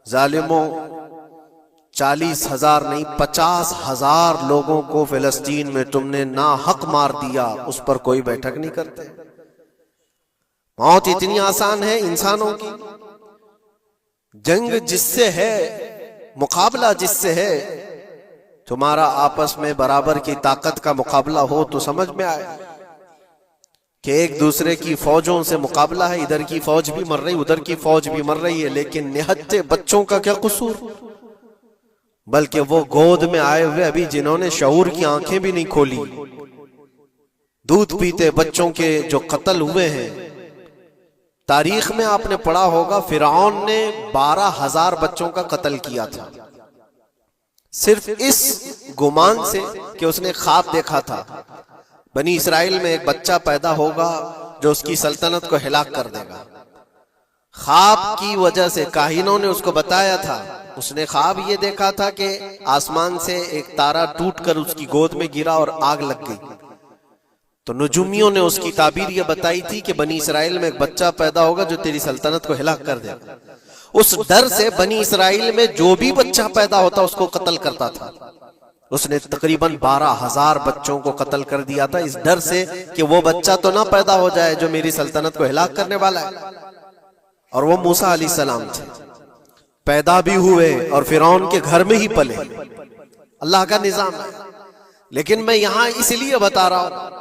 जालिमों 40,000 नहीं 50,000 लोगों को फिलिस्तीन में तुमने ना हक मार दिया, उस पर कोई बैठक नहीं करते। मौत इतनी आसान है इंसानों की। जंग जिससे है, मुकाबला जिससे है, तुम्हारा आपस में बराबर की ताकत का मुकाबला हो तो समझ में आए कि एक दूसरे की फौजों से मुकाबला है। इधर की फौज भी मर रही, उधर की फौज भी मर रही है, लेकिन निहत्ते बच्चों का क्या कसूर? बल्कि वो गोद में आए हुए अभी जिन्होंने शऊर की आंखें भी नहीं खोली, दूध पीते बच्चों के जो कत्ल हुए हैं। तारीख में आपने पढ़ा होगा फिरौन ने 12,000 बच्चों का कत्ल किया था, सिर्फ इस गुमान से कि उसने ख्वाब देखा था बनी इसराइल में एक बच्चा पैदा होगा जो उसकी सल्तनत को हिलाक कर देगा। ख्वाब की वजह से काहिनों ने उसको बताया था, उसने ख्वाब ये देखा था कि आसमान से एक तारा टूटकर उसकी गोद में गिरा और आग लग गई। तो नुजुमियों ने उसकी ताबीर ये बताई थी कि बनी इसराइल में एक बच्चा पैदा होगा जो तेरी सल्तनत को हिलाक कर देगा। उस डर से बनी इसराइल में जो भी बच्चा पैदा होता उसको कत्ल करता था। उसने तकरीबन 12,000 बच्चों को कत्ल कर दिया था, इस डर से कि वो बच्चा तो ना पैदा हो जाए जो मेरी सल्तनत को हिलाक करने वाला है। और वो मूसा अलैहिस्सलाम थे, पैदा भी हुए और फिरौन के घर में ही पले। अल्लाह का निजाम है। लेकिन मैं यहां इसलिए बता रहा हूं,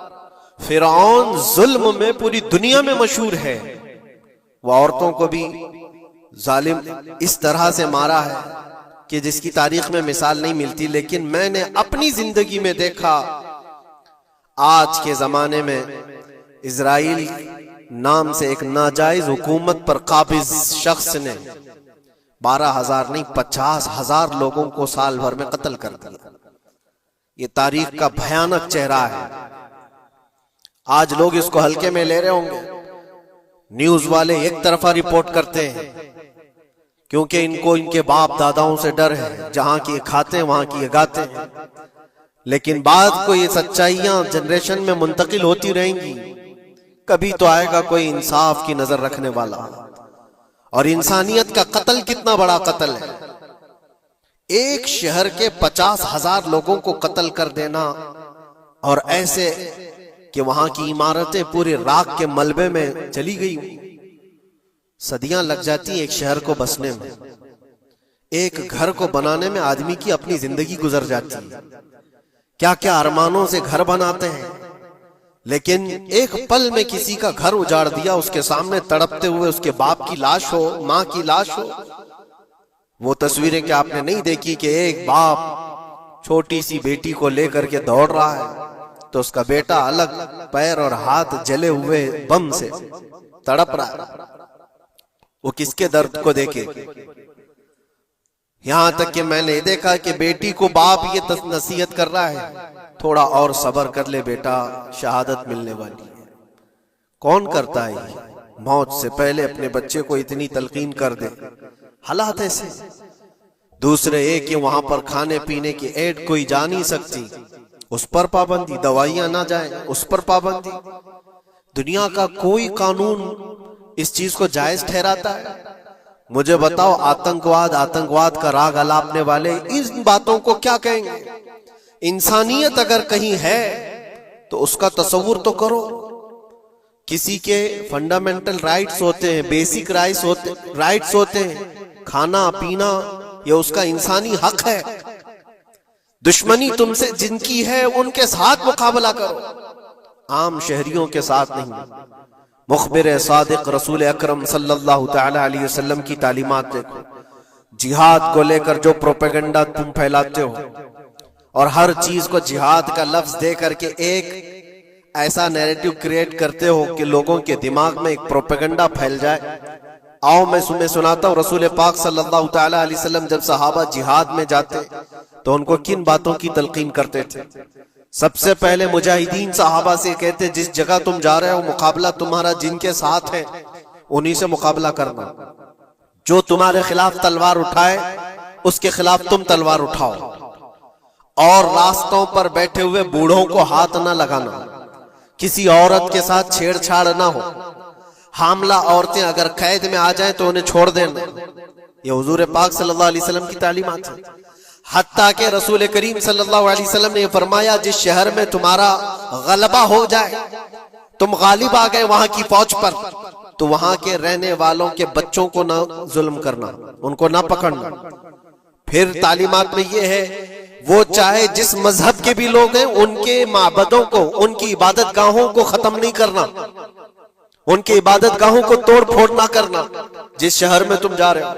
फिरौन जुल्म में पूरी दुनिया में मशहूर है। वो औरतों को भी जालिम इस तरह से मारा है कि जिसकी तारीख में मिसाल नहीं मिलती। लेकिन मैंने अपनी जिंदगी में देखा, आज के जमाने में इजराइल नाम से एक नाजायज हुकूमत पर काबिज शख्स ने 12,000 नहीं 50,000 लोगों को साल भर में कत्ल कर दिया। ये तारीख का भयानक चेहरा है। आज लोग इसको हल्के में ले रहे होंगे, न्यूज वाले एक तरफा रिपोर्ट करते हैं क्योंकि इनको इनके बाप दादाओं से डर है, जहां की खाते हैं वहां की गाते हैं। लेकिन बाद को ये सच्चाइयां जनरेशन में मुंतकिल होती रहेंगी। कभी तो आएगा कोई इंसाफ की नजर रखने वाला। और इंसानियत का कत्ल कितना बड़ा कत्ल है। एक शहर के 50,000 लोगों को कत्ल कर देना, और ऐसे कि वहां की इमारतें पूरे राख के मलबे में चली गई। सदियां लग जाती एक शहर को बसने में, एक घर को बनाने में आदमी की अपनी जिंदगी गुजर जाती है। क्या क्या अरमानों से घर बनाते हैं, लेकिन एक पल में किसी का घर उजाड़ दिया, उसके सामने तड़पते हुए उसके बाप की लाश हो, मां की लाश हो। वो तस्वीरें क्या आपने नहीं देखी कि एक बाप छोटी सी बेटी को लेकर के दौड़ रहा है तो उसका बेटा अलग पैर और हाथ जले हुए बम से तड़प रहा है। वो किसके दर्द को देखे। यहां तक कि मैंने देखा कि बेटी को बाप ये नसीहत कर रहा है, थोड़ा और सब्र कर ले बेटा, शहादत मिलने वाली है। कौन करता है मौत से पहले अपने बच्चे को इतनी तलकीन कर दे। हालात ऐसे। दूसरे एक कि वहां पर खाने पीने की ऐड कोई जा नहीं सकती, उस पर पाबंदी। दवाइयां ना जाए, उस पर पाबंदी। दुनिया का कोई कानून इस चीज को जायज ठहराता है? मुझे बताओ, आतंकवाद का राग अलापने वाले इन बातों को क्या कहेंगे? इंसानियत अगर कहीं है तो उसका तस्वुर तो करो। किसी के फंडामेंटल राइट्स होते हैं, बेसिक राइट्स होते हैं, खाना पीना, ये उसका इंसानी हक है। दुश्मनी तुमसे जिनकी है उनके साथ मुकाबला करो, आम शहरियों के साथ नहीं। मुखबिर सादिक रसूल अकरम सल्लल्लाहु तआला अलैहि वसल्लम की तालीमात देखो। जिहाद को लेकर जो प्रोपेगेंडा तुम फैलाते हो और हर चीज को जिहाद का लफ्ज दे करके एक ऐसा नैरेटिव क्रिएट करते हो कि लोगों के दिमाग में एक प्रोपेगेंडा फैल जाए। आओ मैं तुम्हें सुनाता हूँ, रसूल पाक सल्लल्लाहु तआला अलैहि वसल्लम जब सहाबा जिहाद में जाते तो उनको किन बातों की तलकीन करते थे। सबसे पहले मुजाहिदीन सहाबा से कहते, जिस जगह तुम जा रहे हो मुकाबला तुम्हारा जिनके साथ है उन्हीं से मुकाबला करना। जो तुम्हारे खिलाफ तलवार उठाए उसके खिलाफ तुम तलवार उठाओ। और रास्तों पर बैठे हुए बूढ़ों को हाथ ना लगाना, किसी औरत के साथ छेड़छाड़ ना हो। हामला औरतें अगर कैद में आ जाएं तो उन्हें छोड़ देना। ये हुजूर पाक सल्लल्लाहु अलैहि वसल्लम की तालीमात है। हत्ता के रसूल करीम सल्लल्लाहु अलैहि वसल्लम ने फरमाया, जिस शहर में तुम्हारा गलबा हो जाए, तुम गालिब आ गए वहां की फौज पर, तो वहां के रहने वालों के बच्चों को ना जुल्म करना, उनको ना पकड़ना। फिर तालीमात में ये है, वो चाहे जिस मजहब के भी लोग हैं, उनके माबदों को, उनकी इबादत गाहों को खत्म नहीं करना, उनकी इबादत गाहों को तोड़ फोड़ ना करना जिस शहर में तुम जा रहे हो।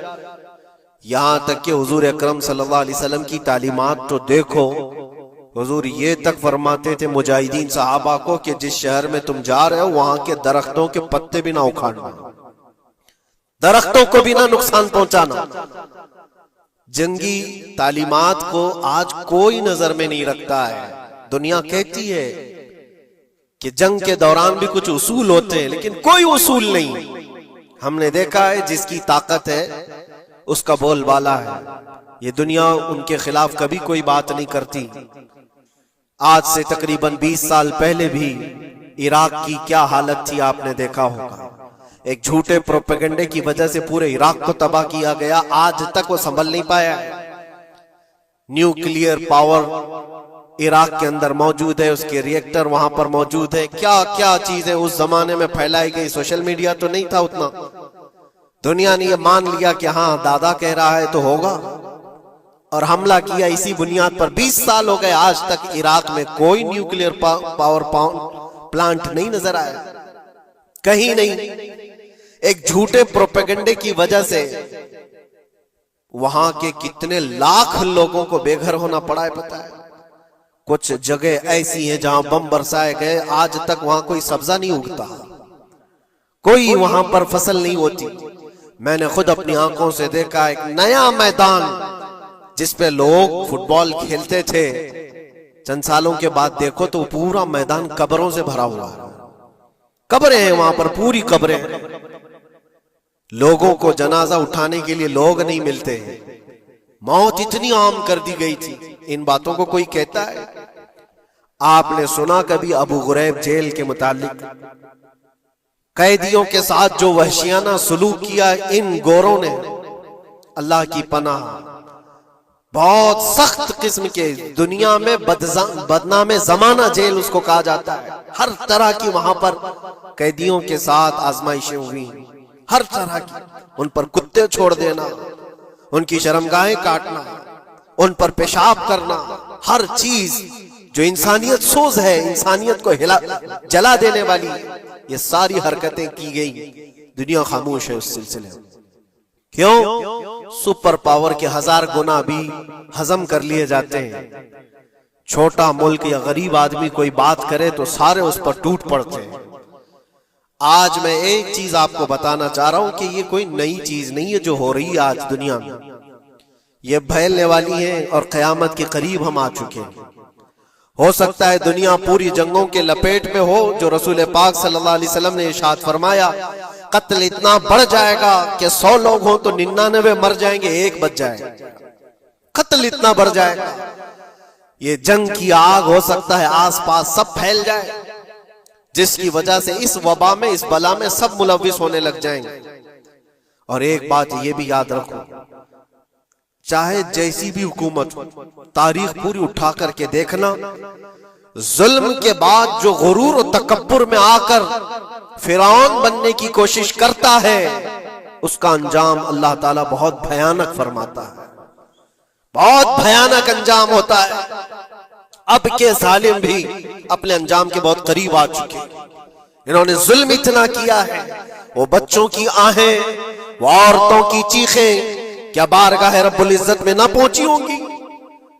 यहां तक कि हुजूर अकरम सल्लल्लाहु अलैहि वसल्लम की तालीमात तो देखो, हुजूर ये तक फरमाते थे मुजाहिदीन सहाबा को कि जिस शहर में तुम जा रहे हो वहां के दरख्तों के पत्ते भी ना उखाड़ना, दरख्तों को भी ना नुकसान पहुंचाना। जंगी तालीमात को आज कोई नजर में नहीं रखता है। दुनिया कहती है कि जंग के दौरान भी कुछ उसूल होते हैं, लेकिन कोई उसूल नहीं। हमने देखा है जिसकी ताकत है उसका बोलबाला है। ये दुनिया उनके खिलाफ कभी कोई बात नहीं करती। आज से तकरीबन 20 साल पहले भी इराक की क्या हालत थी आपने देखा होगा। एक झूठे प्रोपेगेंडे की वजह से पूरे इराक को तबाह किया गया। आज तक वो संभल नहीं पाया। न्यूक्लियर पावर इराक के अंदर मौजूद है, उसके रिएक्टर वहां पर मौजूद है। क्या क्या चीजें उस जमाने में फैलाई गई। सोशल मीडिया तो नहीं था उतना। दुनिया ने ये मान लिया कि हाँ दादा कह रहा है तो होगा, और हमला किया इसी बुनियाद पर। 20 साल हो गए, आज तक इराक में कोई न्यूक्लियर पावर प्लांट नहीं नजर आया, कहीं नहीं। एक झूठे प्रोपेगेंडे की वजह से वहां के कितने लाख लोगों को बेघर होना पड़ा है पता है। कुछ जगह ऐसी हैं जहां बम बरसाए गए, आज तक वहां कोई सब्जा नहीं उगता, कोई वहां पर फसल नहीं होती। मैंने खुद अपनी आंखों से देखा एक नया मैदान जिसपे लोग फुटबॉल खेलते थे, चंद सालों के बाद देखो तो पूरा मैदान कब्रों से भरा हुआ है। कब्रें हैं वहां पर, पूरी कब्रें। लोगों को जनाजा उठाने के लिए लोग नहीं मिलते। मौत इतनी आम कर दी गई थी। इन बातों को कोई कहता है? आपने सुना कभी अबू गुरैब जेल के मुतालिक? कैदियों के साथ जो वहशियाना सलूक किया इन गोरों ने, अल्लाह की पनाह, बहुत सख्त किस्म के, दुनिया में बदनामे जमाना जेल उसको कहा जाता है। हर तरह की वहां पर कैदियों के साथ आजमाइशें हुई, हर तरह की। उन पर कुत्ते छोड़ देना, उनकी शर्मगाहें काटना, उन पर पेशाब करना, हर चीज जो इंसानियत सोज है, इंसानियत को जला देने वाली, ये सारी हरकतें की गई। दुनिया खामोश है उस सिलसिले में। क्यों? सुपर पावर के 1000 गुना भी हजम कर लिए जाते हैं। छोटा मुल्क या गरीब आदमी कोई बात करे तो सारे उस पर टूट पड़ते हैं। आज मैं एक चीज आपको बताना चाह रहा हूं कि ये कोई नई चीज नहीं है जो हो रही है आज दुनिया में। ये फैलने वाली है और कयामत के करीब हम आ चुके हैं। हो सकता है दुनिया पूरी जंगों के लपेट में हो, जो रसूल पाक सल्लल्लाहु अलैहि वसल्लम ने इरशाद फरमाया, कत्ल इतना बढ़ जाएगा कि 100 लोग हो तो 99 मर जाएंगे, एक बच जाएगा। कत्ल इतना बढ़ जाएगा। ये जंग की आग हो सकता है आसपास सब फैल जाए, जिसकी वजह से इस वबा में, इस बला में सब मुलविस होने लग जाएंगे। और एक बात ये भी याद रखो, चाहे जैसी भी हुकूमत हो, तारीख पूरी उठा करके देखना, जुल्म के बाद जो गुरूर और तकब्बुर में आकर फिरौन बनने की कोशिश करता है, उसका अंजाम अल्लाह ताला बहुत भयानक फरमाता है। बहुत भयानक अंजाम होता है। अब के जालिम भी अपने अंजाम के बहुत करीब आ चुके हैं। इन्होंने जुल्म इतना किया है, वो बच्चों की आहें, वो औरतों की चीखें क्या बारगाह रब्बुल इज्जत में ना पहुंची होंगी?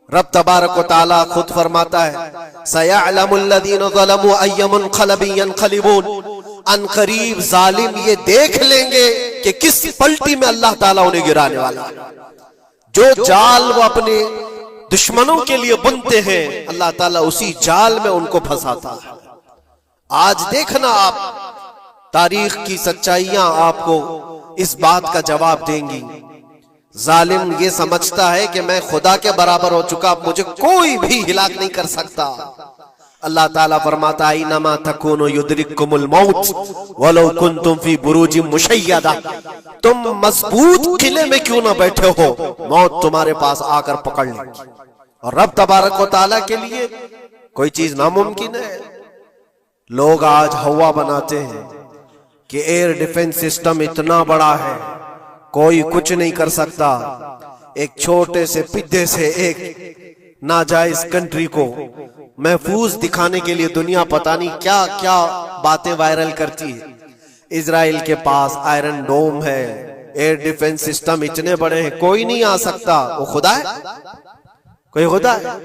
रब तबारक व तआला खुद फरमाता है, सयअलमुल लज़ीना ज़लमू अय्य मुनक़लिबिन यनक़लिबून। अनक़रीब जालिम ये देख लेंगे कि किस पलटी में अल्लाह ताला उन्हें गिराने वाला है। जो जाल वो अपने दुश्मनों के लिए बुनते हैं, अल्लाह ताला उसी जाल में उनको फंसाता है। आज देखना आप, तारीख की सच्चाइयां आपको इस बात का जवाब देंगी। जालिम ये समझता है कि मैं खुदा के बराबर हो चुका, मुझे कोई भी हिलाक नहीं कर सकता। अल्लाह ताला फरमाता है इन्नमा तकूनु युद्रिकुमुल मौत वलो कुंतुम फी बुरूजिम मुशय्यदा, तुम मजबूत किले में क्यों ना बैठे हो, मौत तुम्हारे पास आकर पकड़ लेगी। और रब तबारक व तआला के लिए कोई चीज नामुमकिन है। लोग आज हवा बनाते हैं कि एयर डिफेंस सिस्टम इतना बड़ा है कोई कुछ नहीं कर सकता। एक छोटे से पिद्दे से एक नाजायज कंट्री को महफूज दिखाने के लिए दुनिया पता नहीं क्या क्या बातें वायरल करती है। इजराइल के पास आयरन डोम है, एयर डिफेंस सिस्टम इतने बड़े हैं, कोई नहीं आ सकता। वो खुदा है? कोई खुदा है?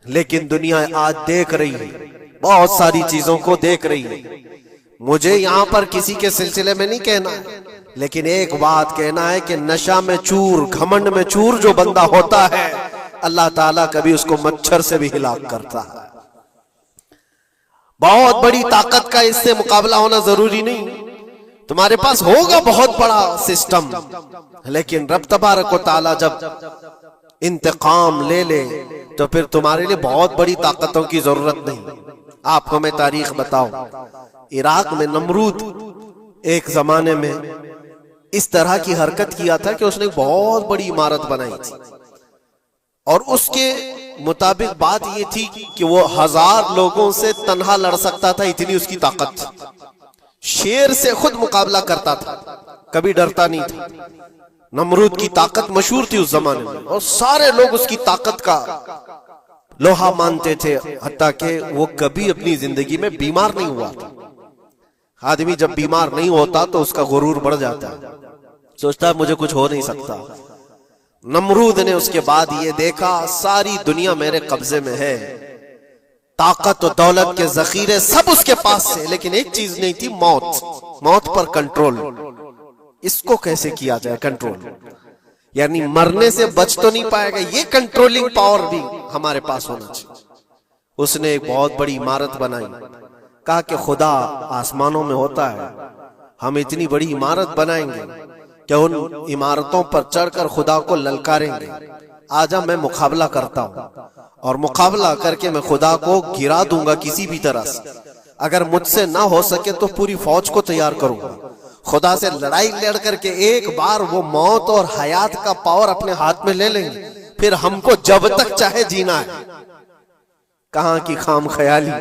लेकिन दुनिया आज देख रही है, बहुत सारी चीजों को देख रही है। मुझे यहां पर किसी के सिलसिले में नहीं कहना है, लेकिन एक बात कहना है कि नशा में चूर, घमंड में चूर जो बंदा होता है, अल्लाह ताला कभी उसको मच्छर से भी हिलाक करता है। बहुत बड़ी ताकत का इससे मुकाबला होना जरूरी नहीं। तुम्हारे पास होगा बहुत बड़ा सिस्टम, लेकिन रब तबारक व तआला जब इंतकाम ले ले तो फिर तुम्हारे लिए बहुत बड़ी ताकतों की जरूरत नहीं। आपको मैं तारीख बताऊं, इराक में नमरूद एक जमाने में इस तरह की हरकत किया था कि उसने बहुत बड़ी इमारत बनाई थी, और उसके मुताबिक बात ये थी कि वो 1000 लोगों से तन्हा लड़ सकता था, इतनी उसकी ताकत थी। शेर से खुद मुकाबला करता था, कभी डरता नहीं था। नमरूद की ताकत मशहूर थी उस जमाने में, और सारे लोग उसकी ताकत का लोहा मानते थे, हत्ता कि वो कभी अपनी जिंदगी में बीमार नहीं हुआ था। आदमी जब बीमार नहीं होता तो उसका गुरूर बढ़ जाता है, सोचता है मुझे कुछ हो नहीं सकता। नमरूद ने उसके बाद ये देखा सारी दुनिया मेरे कब्जे में है, ताकत और दौलत के जखीरे सब उसके पास से, लेकिन एक चीज नहीं थी, मौत। मौत पर कंट्रोल। इसको कैसे किया जाए कंट्रोल? यानी मरने से बच तो नहीं पाएगा, ये कंट्रोलिंग पावर भी हमारे पास होना चाहिए। उसने एक बहुत बड़ी इमारत बनाई, कहा कि खुदा आसमानों में होता है, हम इतनी बड़ी इमारत बनाएंगे कि उन इमारतों पर चढ़कर खुदा को ललकारेंगे। आजा मैं मुकाबला करता हूं, और मुकाबला करके मैं खुदा को गिरा दूंगा किसी भी तरह से। अगर मुझसे ना हो सके तो पूरी फौज को तैयार करूंगा। खुदा से लड़ाई लड़ करके एक बार वो मौत और हयात का पावर अपने हाथ में ले लेंगे, फिर हमको जब तक चाहे जीना है। कहां की खाम ख्याली।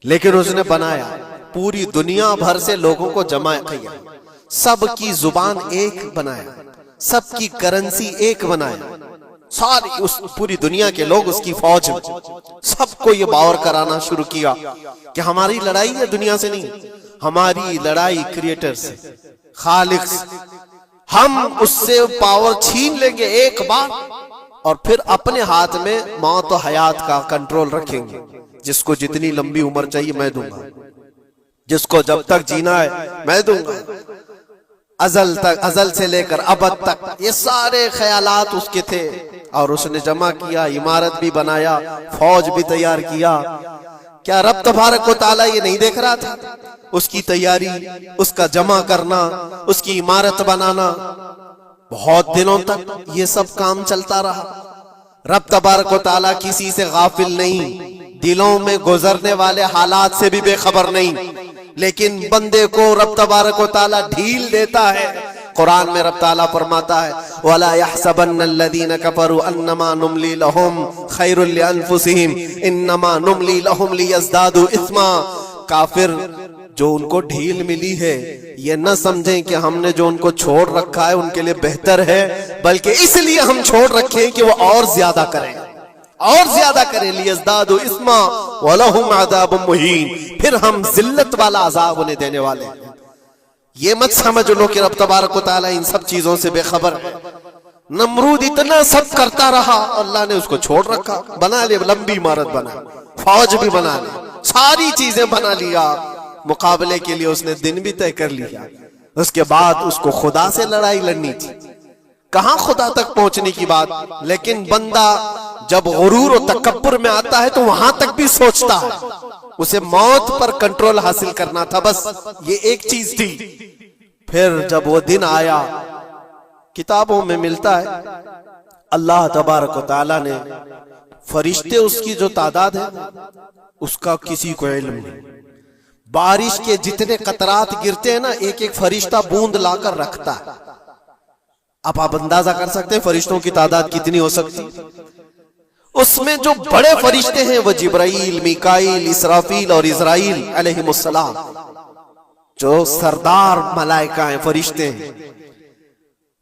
लेकिन उसने बनाया, पूरी दुनिया भर से लोगों को जमा किया, सबकी जुबान एक बनाया, सबकी करेंसी एक बनाया, सारी उस पूरी दुनिया के लोग उसकी फौज में। सबको ये बावर कराना शुरू किया कि हमारी लड़ाई है दुनिया से नहीं, हमारी लड़ाई क्रिएटर से, खालिक से। हम उससे पावर छीन लेंगे एक बार, और फिर अपने हाथ में मौत और हयात का कंट्रोल रखेंगे। जिसको जितनी लंबी उम्र चाहिए मैं दूंगा, जिसको जब तक जीना है मैं दूंगा, अजल तक, अजल से लेकर अबद तक। ये सारे ख्यालात उसके थे, और उसने जमा किया, इमारत भी बनाया, फौज भी तैयार किया। क्या रब तबारक व तआला ये नहीं देख रहा था? उसकी तैयारी, उसका जमा करना, उसकी इमारत बनाना, बहुत दिनों तक ये सब काम चलता रहा। रब तबारक व तआला किसी से गाफिल नहीं, दिलों में गुजरने वाले हालात से भी बेखबर नहीं, लेकिन बंदे को रब तबारक व तआला ढील देता है। कुरान में रब ताला फरमाता है, वला यहसबन्नल्लज़ीना कफरू अन्नमा नुमली लहुम खैरुल लिअन्फुसिहिम इन्नमा नुमली लहुम लियज़दादू इस्मा। काफिर जो उनको ढील मिली है, ये न समझें कि हमने जो उनको छोड़ रखा है उनके लिए बेहतर है, बल्कि इसलिए हम छोड़ रखे हैं कि वो और ज्यादा करें, और ज्यादा करें। लियज़दादू इस्मा वलहुम अज़ाबुम मुहीन, फिर हम जिल्लत वाला अजाब उन्हें देने वाले हैं। ये मत समझ लो कि रब तबारक व तआला इन सब चीजों से बेखबर है। नमरूद इतना सब करता रहा, अल्लाह ने उसको छोड़ रखा। बना ले, लंबी इमारत बना, फौज भी बना ली, सारी चीजें बना लिया। मुकाबले के लिए उसने दिन भी तय कर लिया। उसके बाद उसको खुदा से लड़ाई लड़नी थी, कहां खुदा तक पहुंचने की बात। लेकिन बंदा जब गुरूर और तकब्बुर में आता है तो वहां तक भी सोचता है, उसे मौत पर कंट्रोल हासिल करना था, बस ये एक चीज थी। फिर जब वो दिन आया, किताबों में मिलता है, अल्लाह तबारक व तआला ने फरिश्ते उसकी जो तादाद है उसका किसी को इल्म नहीं। बारिश के जितने कतरात गिरते हैं ना, एक एक फरिश्ता बूंद लाकर रखता है। अब आप अंदाजा कर सकते हैं फरिश्तों की तादाद कितनी हो सकती है। उसमें जो बड़े फरिश्ते हैं वो जिब्राइल, मीकाईल, इसराफील और इज़राइल अलैहिमुस्सलाम, जो सरदार मलाइका हैं, फरिश्ते हैं,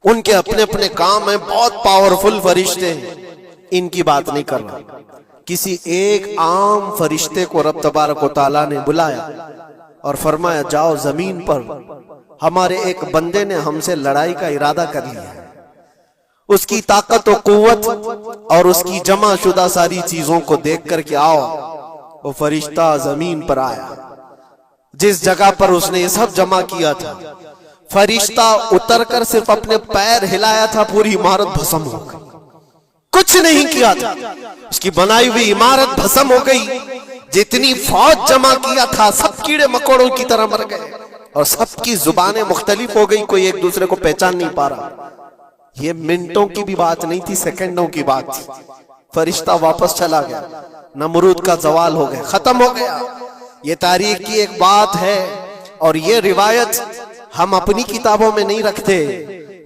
उनके अपने अपने काम हैं, बहुत पावरफुल फरिश्ते हैं। इनकी बात नहीं कर रहा, किसी एक आम फरिश्ते को रब तबारक व तआला ने बुलाया और फरमाया जाओ जमीन पर हमारे एक बंदे ने हमसे लड़ाई का इरादा कर लिया है, उसकी ताकत और कुव्वत और उसकी जमा शुदा सारी चीजों को देख करके आओ। वो फरिश्ता जमीन पर आया, जिस जगह पर उसने ये सब जमा किया था, फरिश्ता उतरकर सिर्फ अपने पैर हिलाया था, पूरी इमारत भस्म हो गई। कुछ नहीं किया था, उसकी बनाई हुई इमारत भस्म हो गई। जितनी फौज जमा किया था सब कीड़े मकोड़ों की तरह मर गए और सबकी जुबानें मुख्तलिफ हो गई, कोई एक दूसरे को पहचान नहीं पा रहा। ये मिनटों की भी बात नहीं थी, सेकंडों की बात थी। फरिश्ता वापस चला गया, नमरूद का जवाल हो गया, खत्म हो गया। ये तारीख की एक बात है और ये रिवायत हम अपनी किताबों में नहीं रखते,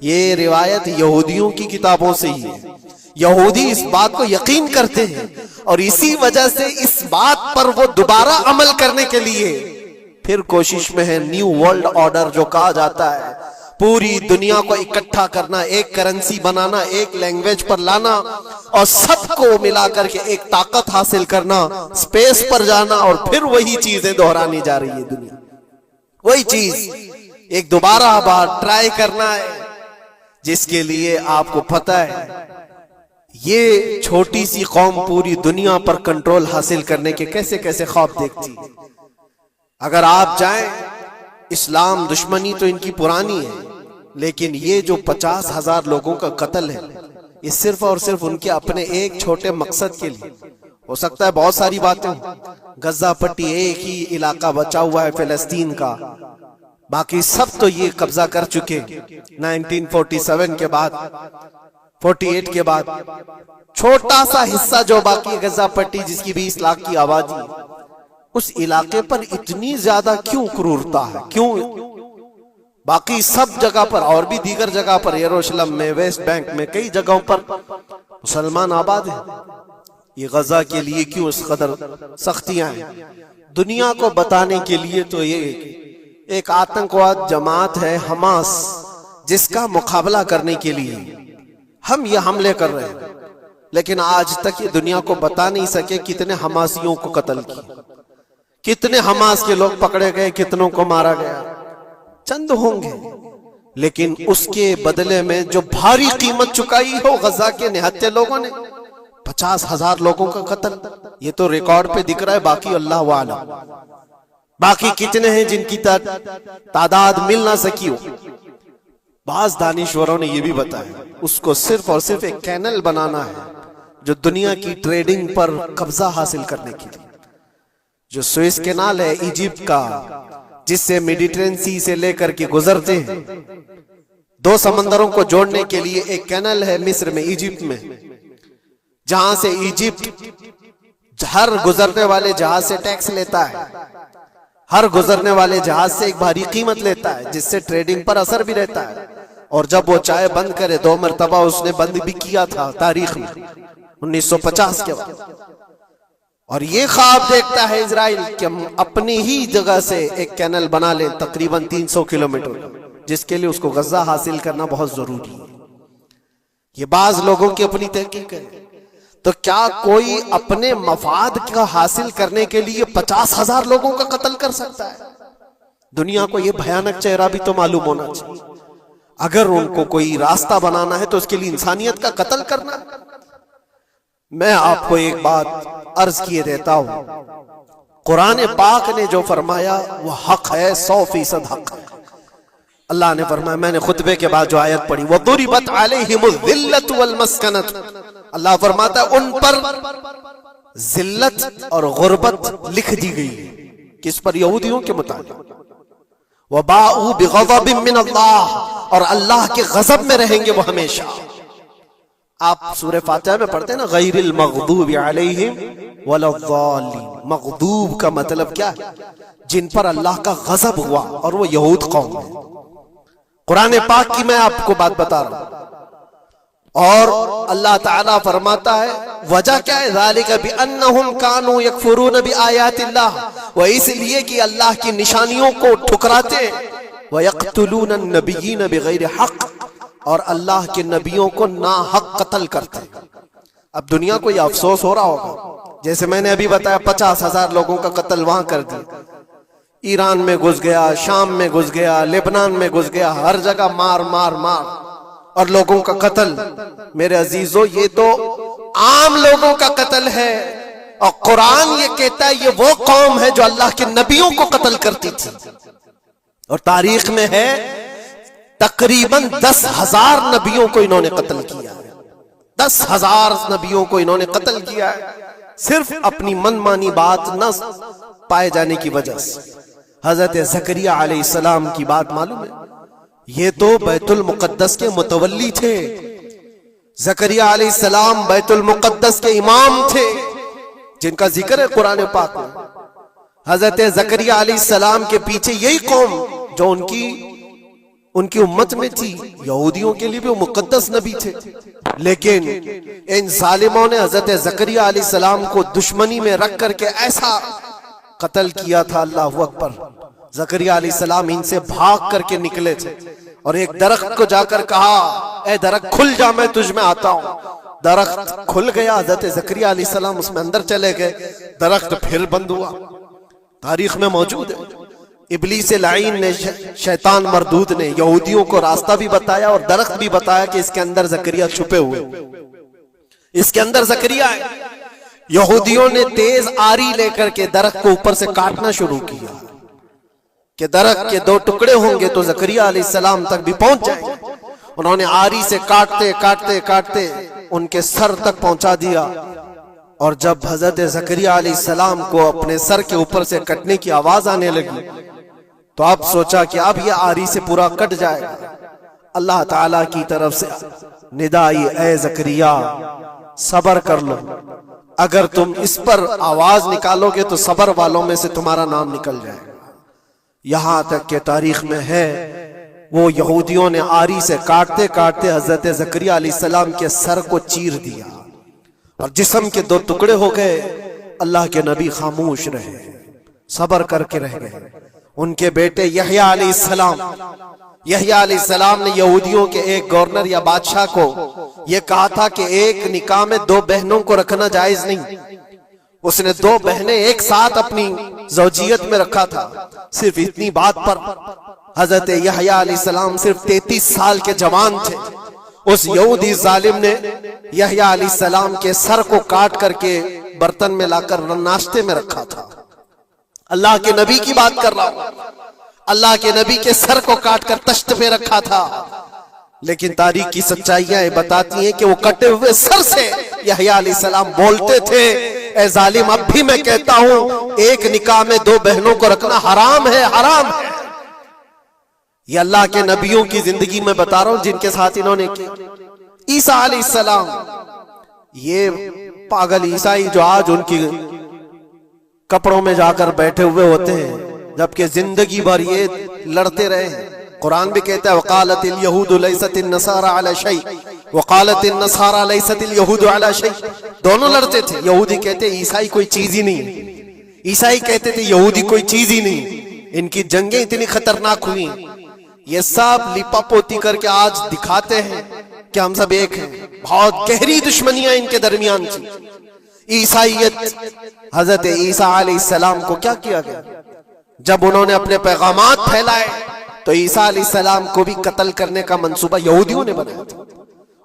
ये रिवायत यहूदियों की किताबों से ही है। यहूदी इस बात को यकीन करते हैं और इसी वजह से इस बात पर वो दोबारा अमल करने के लिए फिर कोशिश में है। न्यू वर्ल्ड ऑर्डर जो कहा जाता है, पूरी दुनिया को इकट्ठा करना, एक करेंसी बनाना, एक लैंग्वेज पर लाना और सबको मिलाकर के एक ताकत हासिल करना, स्पेस पर जाना और फिर वही चीजें दोहरानी जा रही है दुनिया। वही चीज एक दोबारा बार ट्राई करना है, जिसके लिए आपको पता है ये छोटी सी कौम पूरी दुनिया पर कंट्रोल हासिल करने के कैसे कैसे ख्वाब देखती है। अगर आप जाएं, इस्लाम दुश्मनी तो इनकी पुरानी है, लेकिन ये जो 50,000 लोगों का कत्ल है, ये सिर्फ और सिर्फ उनके अपने एक छोटे मकसद के लिए। हो सकता है बहुत सारी बातें, गजा पट्टी एक ही इलाका बचा हुआ है फिलिस्तीन का, बाकी सब तो ये कब्जा कर चुके 1947 के बाद, 48 के बाद। छोटा सा हिस्सा जो बाकी गजा पट्टी, जिसकी 20 लाख की आबादी, उस इलाके पर इतनी ज्यादा क्यों क्रूरता है, क्यों? बाकी सब जगह पर और भी दीगर जगह पर, यरूशलेम में, वेस्ट बैंक में, कई जगहों पर मुसलमान आबाद हैं। ये गजा के लिए क्यों इस कदर सख्तियां हैं? दुनिया को बताने के लिए तो ये एक आतंकवाद जमात है हमास, जिसका मुकाबला करने के लिए हम ये हमले कर रहे हैं, लेकिन आज तक ये दुनिया को बता नहीं सके कितने हमासियों को कत्ल किया, कितने हमास के लोग पकड़े गए, कितनों को मारा गया। चंद होंगे, लेकिन उसके बदले में जो भारी कीमत चुकाई हो गजा के निहत्थे लोगों ने, 50,000 लोगों का कत्ल, ये तो रिकॉर्ड पे दिख रहा है। बाकी अल्लाह वाला, बाकी कितने हैं जिनकी तादाद मिल ना सकी हो। बाज दानिश्वरों ने यह भी बताया उसको सिर्फ और सिर्फ एक कैनल बनाना है जो दुनिया की ट्रेडिंग पर कब्जा हासिल करने के लिए। जो सुएज कैनाल है इजिप्ट का, जिससे मेडिटेरियन सी से लेकर के गुजरते हैं, 2 समंदरों को जोड़ने के लिए एक कैनल है मिस्र में, इजिप्ट में, जहां से इजिप्ट हर गुजरने वाले जहाज से टैक्स लेता है, हर गुजरने वाले जहाज से एक भारी कीमत लेता है, जिससे ट्रेडिंग पर असर भी रहता है। और जब वो चाहे बंद करे, 2 मरतबा उसने बंद भी किया था तारीख में 1950 के बाद। और ये ख्वाब देखता है इजराइल कि हम अपनी ही जगह से एक कैनल बना लें तकरीबन 300 किलोमीटर, जिसके लिए उसको गजा हासिल करना बहुत जरूरी है। ये बाज लोगों की अपनी तहकीक है। तो क्या कोई अपने मफाद का हासिल करने के लिए 50,000 लोगों का कत्ल कर सकता है? दुनिया को यह भयानक चेहरा भी तो मालूम होना चाहिए। अगर उनको कोई रास्ता बनाना है तो उसके लिए इंसानियत का कत्ल करना। मैं आपको एक बात अर्ज किए देता हूं, कुरान पाक ने जो फरमाया वो हक है, 100% हक है। अल्लाह ने फरमाया, मैंने खुतबे के बाद जो आयत पढ़ी, वदुरिबत अलैहिमुल ज़िल्लतु वल मस्कनत, अल्लाह फरमाता है उन पर जिल्लत और गुर्बत लिख दी गई। किस पर? यहूदियों के मुताबिक। वबाउ बिग़ज़बिन मिन अल्लाह, और अल्लाह के गजब में रहेंगे वो हमेशा। आप सूरह फातिहा में पढ़ते हैं ना, गैरिल मग़दूबि अलैहिम वलद्दालिन। मग़दूब का मतलब क्या है? जिन पर अल्लाह का गजब हुआ, और वो यहूद कौम है। कुरान पाक की मैं आपको बात बता रहा हूं। और अल्लाह ताला फरमाता है वजह क्या है, ज़ालिका बिअन्नहुम कानू यकफुरून बिआयातिल्लाह, वो इसलिए कि अल्लाह की निशानियों को ठुकराते, व यक़्तुलून अन्नबिय्यीन बिगैरि हक़, और अल्लाह के नबियों को ना हक कत्ल करते। अब दुनिया को यह अफसोस हो रहा होगा, जैसे मैंने अभी बताया 50,000 लोगों का कत्ल वहां कर दिया, ईरान में घुस गया, शाम में घुस गया, लेबनान में घुस गया, हर जगह मार मार मार और लोगों का कत्ल। मेरे अजीजों, ये तो आम लोगों का कत्ल है, और कुरान ये कहता है ये वो कौम है जो अल्लाह के नबियों को कत्ल करती थी। और तारीख में है तकरीबन 10,000 नबियों को इन्होंने कत्ल किया है। 10,000 नबियों को इन्होंने कत्ल किया है, सिर्फ अपनी मनमानी बात न पाए जाने की वजह से। हजरत ज़करिया अलैहिस्सलाम की बात मालूम है? ये तो बैतुल मुक़द्दस के मुतवल्ली थे। ज़करिया अलैहिस्सलाम बैतुल मुक़द्दस के इमाम थे, जिनका जिक्र है कुरान पाक में। हजरत ज़करिया अलैहिस्सलाम के पीछे यही कौम जो उनकी उम्मत में थी, यहूदियों के लिए भी वो मुक़द्दस नबी थे। लेकिन इन जालिमों ने हजरत ज़करिया अलैहिस्सलाम को दुश्मनी में रख करके ऐसा कत्ल किया था, अल्लाहु अकबर। ज़करिया अलैहिस्सलाम इनसे भाग करके निकले थे और एक दरख्त को जाकर कहा, ए दरख्त खुल जा, मैं तुझ में आता हूं। दरख्त खुल गया, हजरत ज़करिया अलैहिस्सलाम उसमें अंदर चले गए, दरख्त फिर बंद हुआ। तारीख में मौजूद है, इब्लीस लाइन ने, शैतान मरदूद ने यहूदियों को रास्ता भी बताया और दरख्त भी बताया कि इसके अंदर ज़करिया छुपे हुए, इसके अंदर ज़करिया है। यहूदियों ने तेज आरी लेकर के दरख्त को ऊपर से काटना शुरू किया कि दरख्त के 2 टुकड़े होंगे तो ज़करिया अलैहिस्सलाम तक भी पहुंच जाएंगे। उन्होंने आरी से काटते काटते काटते उनके सर तक पहुंचा दिया। और जब हजरत ज़करिया अलैहिस्सलाम को अपने सर के ऊपर से कटने की आवाज आने लगी, तो अब सोचा कि अब यह आरी से पूरा कट जाएगा। अल्लाह ताला की तरफ से निदा आई, ए ज़करिया सबर कर लो, अगर तुम इस पर आवाज निकालोगे तो सबर वालों में से तुम्हारा नाम निकल जाएगा। यहां तक के तारीख में है वो यहूदियों ने आरी से काटते काटते हजरत ज़करिया अलैहिस्सलाम के सर को चीर दिया और जिस्म के 2 टुकड़े हो गए। अल्लाह के नबी खामोश रहे, सबर करके रह गए। उनके बेटे यहया अलैहिस्सलाम ने यहूदियों के एक गवर्नर या बादशाह को यह कहा था कि एक निकाह में 2 बहनों को रखना जायज नहीं। उसने 2 बहनें एक साथ अपनी ज़ौजियत में रखा था। सिर्फ इतनी बात पर हजरत यहया अलैहिस्सलाम सिर्फ 33 साल के जवान थे। उस यहूदी जालिम ने यहया अलैहिस्सलाम के सर को काट करके बर्तन में लाकर नाश्ते में रखा था। अल्लाह के नबी की बात कर रहा हूं, अल्लाह के नबी के सर को काट कर तश्त पे रखा था। लेकिन तारीख की सच्चाइयां बताती हैं कि वो कटे हुए सर से यहया अलैहिस्सलाम बोलते थे, ए जालिम, अब भी मैं कहता हूं एक निकाह में 2 बहनों को रखना हराम है, हराम है। ये अल्लाह के नबियों की जिंदगी में बता रहा हूं जिनके साथ इन्होंने किया। ईसा अलैहिस्सलाम, ये पागल ईसाई जो आज उनकी कपड़ों में जाकर बैठे हुए होते हैं, जबकि जिंदगी भर ये लड़ते रहे हैं। कुरान भी कहता है वक़ालतिल यहूदु लैसतिन नसारा अला शै वक़ालतिन नसारा लैसतिल यहूदु अला शै। दोनों लड़ते थे। यहूदी कहते ईसाई कोई चीज ही नहीं, ईसाई कहते थे यहूदी कोई चीज ही नहीं। इनकी जंगें इतनी खतरनाक हुई, ये सब लिपापोती करके आज दिखाते हैं कि हम सब एक हैं। बहुत गहरी दुश्मनियां इनके दरमियान थी। ईसाईयत, हजरत ईसा अलैहिस्सलाम को क्या किया गया? जब उन्होंने अपने पैगामात फैलाए तो ईसा अलैहिस्सलाम को भी कत्ल करने का मंसूबा यहूदियों ने बनाया था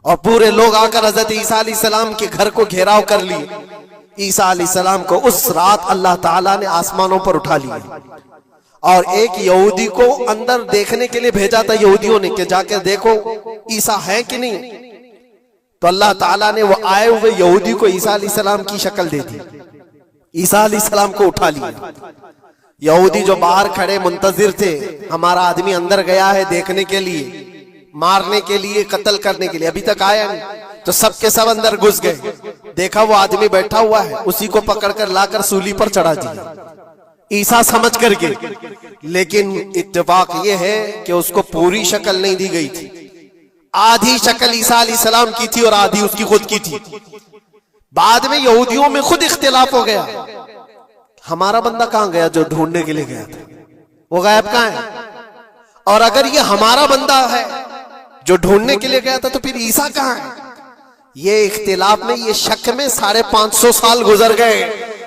और पूरे लोग आकर हजरत ईसा अलैहिस्सलाम के घर को घेराव कर लिए। ईसा अलैहिस्सलाम को उस रात अल्लाह ताला ने आसमानों पर उठा लिया और एक यहूदी को अंदर देखने के लिए भेजा था यहूदियों ने कि जाकर देखो ईसा है कि नहीं। तो अल्लाह ताला ने वो आए हुए यहूदी को ईसा अलैहिस्सलाम की शक्ल दे दी, ईसा अलैहिस्सलाम को उठा लिया। यहूदी जो बाहर खड़े मुंतजिर थे, हमारा आदमी अंदर गया है देखने के लिए, मारने के लिए, कत्ल करने के लिए, अभी तक आया नहीं। तो सब के सब अंदर घुस गए। देखा वो आदमी बैठा हुआ है, उसी को पकड़कर लाकर सूली पर चढ़ा दिया ईसा समझ करके। लेकिन इत्तेफाक ये है कि उसको पूरी शक्ल नहीं दी गई थी, आधी शक्ल ईसा अलैहिस्सलाम की थी और आधी उसकी खुद की थी। बाद में यहूदियों में खुद इख्तिलाफ हो गया, हमारा बंदा कहां गया जो ढूंढने के लिए गया था, वो गायब कहां है? और अगर ये हमारा बंदा है जो ढूंढने के लिए गया था तो फिर ईसा कहां है? ये इख्तिलाफ में, ये शक में 550 साल गुजर गए।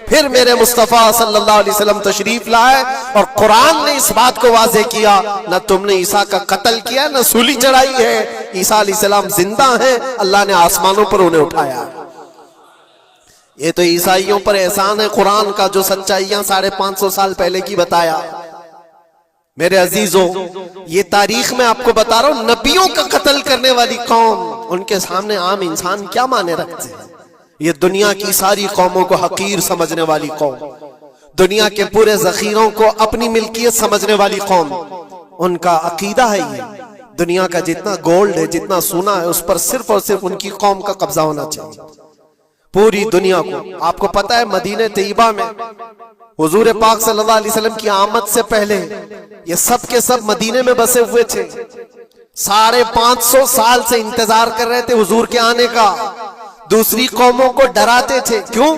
फिर मेरे मुस्तफा सल्लल्लाहु अलैहि वसल्लम तशरीफ लाए और कुरान ने इस बात को वाज़ेह किया, न तुमने ईसा का कत्ल किया न सूली चढ़ाई है, ईसा अलैहिस्सलाम जिंदा है, अल्लाह ने आसमानों पर उन्हें उठाया। ये तो ईसाइयों पर एहसान है कुरान का, जो सच्चाइयां 550 साल पहले की बताया। मेरे अजीजों, ये तारीख में आपको बता रहा हूं, नबियों का कत्ल करने वाली कौम, उनके सामने आम इंसान क्या माने रखते हैं? ये दुनिया की सारी कौमों को हकीर समझने वाली कौम, दुनिया के पूरे जखीरों को अपनी मिल्कियत समझने वाली कौम, उनका अकीदा है ये दुनिया का जितना गोल्ड है, जितना सोना है, उस पर सिर्फ और सिर्फ उनकी कौम का कब्जा होना चाहिए, पूरी दुनिया को। आपको पता है मदीने तैयबा में हुजूर पाक सल्लल्लाहु अलैहि वसल्लम की आमद से पहले ये सब के सब मदीने में बसे हुए थे, 550 साल से इंतजार कर रहे थे हुजूर के आने का। दूसरी कौमों को डराते थे, क्यों?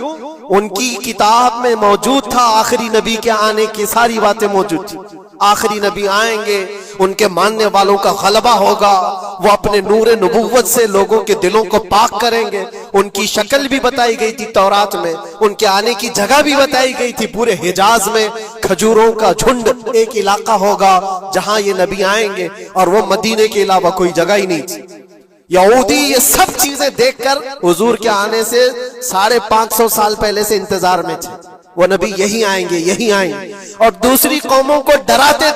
उनकी किताब में मौजूद था आखिरी नबी के आने की सारी बातें मौजूद थी। आखिरी नबी आएंगे, उनके मानने वालों का गलबा होगा, वो अपने नूरे नबुव्वत से लोगों के दिलों को पाक करेंगे। उनकी शक्ल भी बताई गई थी तौरात में, उनके आने की जगह भी बताई गई थी। पूरे हिजाज में खजूरों का झुंड एक इलाका होगा जहां ये नबी आएंगे, और वो मदीने के अलावा कोई जगह ही नहीं थी। यहूदी ये सब चीजें देखकर हुजूर के आने से 550 साल पहले से इंतजार में थे, वो नबी यही आएंगे, यही आएंगे। और दूसरी कौमों को डराते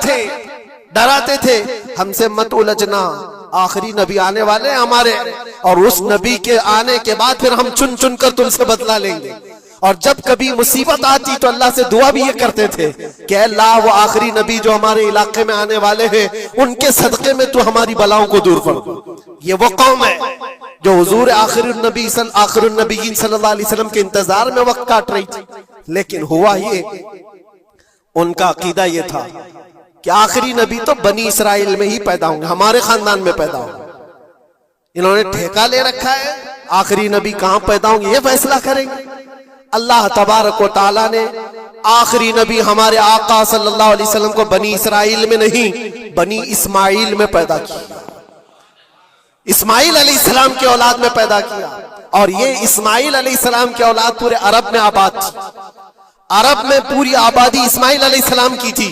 थे, हमसे मत उलझना, आखिरी नबी आने वाले हैं हमारे, और उस नबी के आने के बाद फिर हम चुन चुन कर तुमसे बदला लेंगे। और जब कभी मुसीबत आती तो अल्लाह से दुआ भी ये करते थे कि अल्लाह वो आखिरी नबी जो हमारे इलाके में आने वाले हैं, उनके सदके में तू हमारी बलाओं को दूर कर। ये वो कौम है जो हुजूर आखिरुन नबीयीन सल्लल्लाहु अलैहि वसल्लम के इंतजार में वक्त काट रही थी। लेकिन हुआ ये, उनका अकीदा ये था कि आखिरी नबी तो बनी इसराइल में ही पैदा होंगे, हमारे खानदान में पैदा होंगे। इन्होंने ठेका ले रखा है आखिरी नबी कहां पैदा होंगे ये फैसला करेंगे। अल्लाह तबारक व तआला ने आखिरी नबी हमारे आका सल्लल्लाहु अलैहि वसल्लम को बनी इसराइल में नहीं, बनी इस्माइल में पैदा किया, इस्माइल अलैहिस्सलाम के औलाद में पैदा किया। और ये इस्माइल अलैहिस्सलाम की औलाद पूरे अरब में आबाद थी। अरब में पूरी आबादी इस्माइल अलैहिस्सलाम की थी।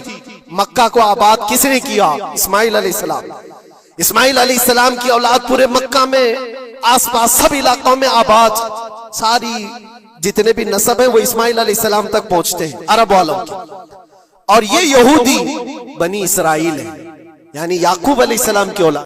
मक्का को आबाद किसने किया? इस्माइल अलैहिस्सलाम। इस्माइल अलैहिस्सलाम की औलाद पूरे मक्का में, आसपास सब इलाकों में आबाद, सारी जितने भी नस्ब है वो इस्माइल अलैहिस्सलाम तक पहुंचते हैं, अरब वालों के। और ये यहूदी बनी इसराइल है, यानी याकूब अलैहिस्सलाम की औलाद।